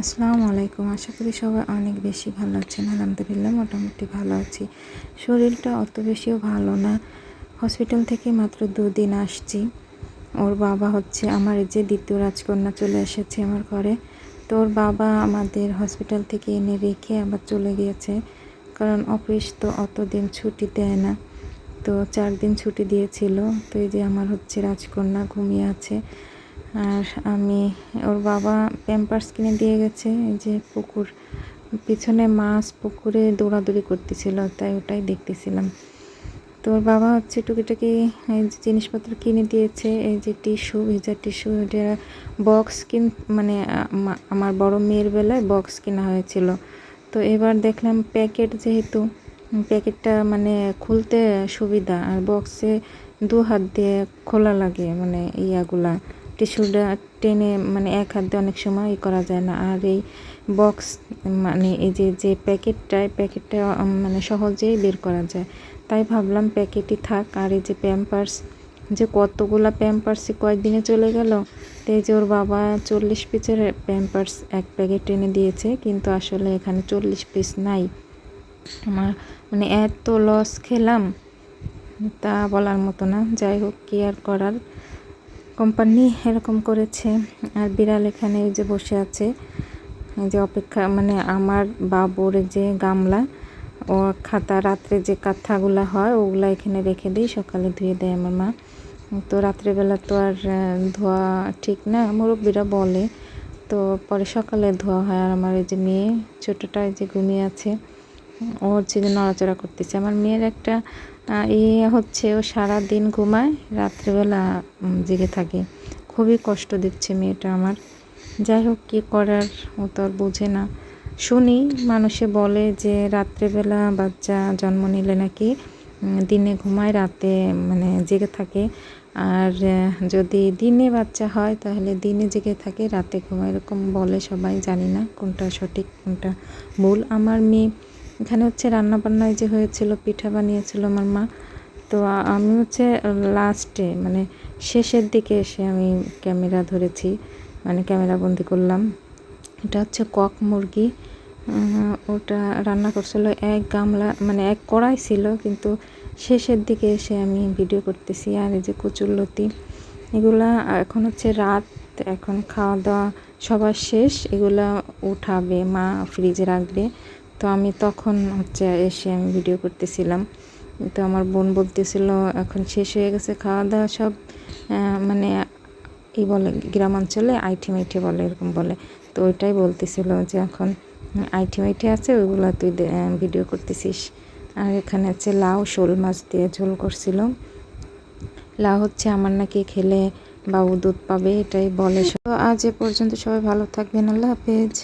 আসসালামু আলাইকুম। আশা করি সবাই অনেক বেশি ভালো আছেন। আলহামদুলিল্লাহ মোটামুটি ভালো আছি। শরীরটা অত বেশিও ভালো না। হসপিটাল থেকে মাত্র 2 দিন আসছি। ওর বাবা হচ্ছে আমার এই যে দ্বিতীয় রাজকন্যা চলে এসেছে আমার ঘরে। তো ওর বাবা আমাদের হসপিটাল থেকে এনে রেখে আবার চলে গিয়েছে। কারণ অফিস তো অত দিন ছুটি দেয় না। তো 4 দিন ছুটি দিয়েছিল। তো এই যে আমার হচ্ছে রাজকন্যা ঘুমিয়ে আছে। আর আমি ওর বাবা প্যাম্পার্স কিনে দিয়ে গেছে। এই যে পুকুর পিছনে মাছ পুকুরে দৌড়াদৌড়ি করতেছিল, তাই ওটাই দেখতেছিলাম। তো ওর বাবা হচ্ছে টুকিটাকি এই যে জিনিসপত্র কিনে দিয়েছে। এই যে টিস্যু, ভেজা টিস্যু, এটা বক্স মানে আমার বড় মেয়ের বেলায় বক্স কেনা হয়েছিল। তো এবার দেখলাম প্যাকেট, যেহেতু প্যাকেটটা মানে খুলতে সুবিধা, আর বক্সে 2 হাত দিয়ে খোলা লাগে, মানে ইয়াগুলা টিস্যুটা টেনে মানে 1 হাত দিয়ে অনেক সময় করা যায় না। আর এই বক্স মানে এই যে প্যাকেটটা মানে সহজেই বের করা যায়। তাই ভাবলাম প্যাকেটই থাক। আর এই যে প্যাম্পার্স, যে কতগুলা প্যাম্পার্সই কয়েকদিনে চলে গেল। তো এই যে ওর বাবা 40 পিসের প্যাম্পার্স এক প্যাকেট এনে দিয়েছে, কিন্তু আসলে এখানে 40 পিস নাই। আমার মানে এত লস খেলাম তা বলার মতো না। যাই হোক, কি আর করার, কোম্পানি এরকম করেছে। আর বিড়াল এখানে এই যে বসে আছে, এই যে অপেক্ষা, মানে আমার বাবুর যে গামলা ও খাতা, রাত্রে যে কাঁথাগুলো হয় ওগুলা এখানে রেখে দিই, সকালে ধুয়ে দেয় আমার মা। তো রাত্রেবেলা তো আর ধোয়া ঠিক না, মুরব্বীরা বলে, তো পরে সকালে ধোয়া হয়। আর আমার এই যে মেয়ে ছোটোটা এই যে ঘুমিয়ে আছে, ও হচ্ছে যে নড়াচড়া করতেছে। আমার মেয়ের একটা হচ্ছে, ও সারা দিন ঘুমায়, রাত্রেবেলা জেগে থাকে। খুবই কষ্ট দিচ্ছে মেয়েটা আমার। যাই হোক, কী করার, ও তো আর বোঝে না। শুনি মানুষে বলে যে রাত্রেবেলা বাচ্চা জন্ম নিলে নাকি দিনে ঘুমায়, রাতে মানে জেগে থাকে। আর যদি দিনে বাচ্চা হয় তাহলে দিনে জেগে থাকে, রাতে ঘুমায়, এরকম বলে সবাই। জানি না কোনটা সঠিক কোনটা ভুল। আমার মেয়ে এখানে হচ্ছে রান্নাবান্নায় যে হয়েছিল, পিঠা বানিয়েছিল আমার মা। তো আমি হচ্ছে লাস্টে মানে শেষের দিকে এসে আমি ক্যামেরা ধরেছি, মানে ক্যামেরা বন্দি করলাম। এটা হচ্ছে কক মুরগি, ওটা রান্না করছিল 1 গামলা, মানে 1 কড়াই ছিল, কিন্তু শেষের দিকে এসে আমি ভিডিও করতেছি। আর এই যে কচুরলতি, এগুলা এখন হচ্ছে রাত, এখন খাওয়া দাওয়া সবার শেষ, এগুলা উঠাবে মা, ফ্রিজে রাখবে। তো আমি তখন হচ্ছে এসে আমি ভিডিও করতেছিলাম। তো আমার বোন বলতেছিল এখন শেষ হয়ে গেছে খাওয়া দাওয়া সব, মানে বলে গ্রামাঞ্চলে আইঠি মাইঠি বলে, এরকম বলে। তো ওইটাই বলতেছিল যে এখন আইঠি মাইঠি আছে, ওইগুলো তুই ভিডিও করতেছিস। আর এখানে আছে লাউ, শোল মাছ দিয়ে ঝোল করছিল। লাউ হচ্ছে আমার নাকি খেলে বাবু দুধ পাবে, এটাই বলে। তো আজ এ পর্যন্ত, সবাই ভালো থাকবেন, আল্লাহ হাফেজ।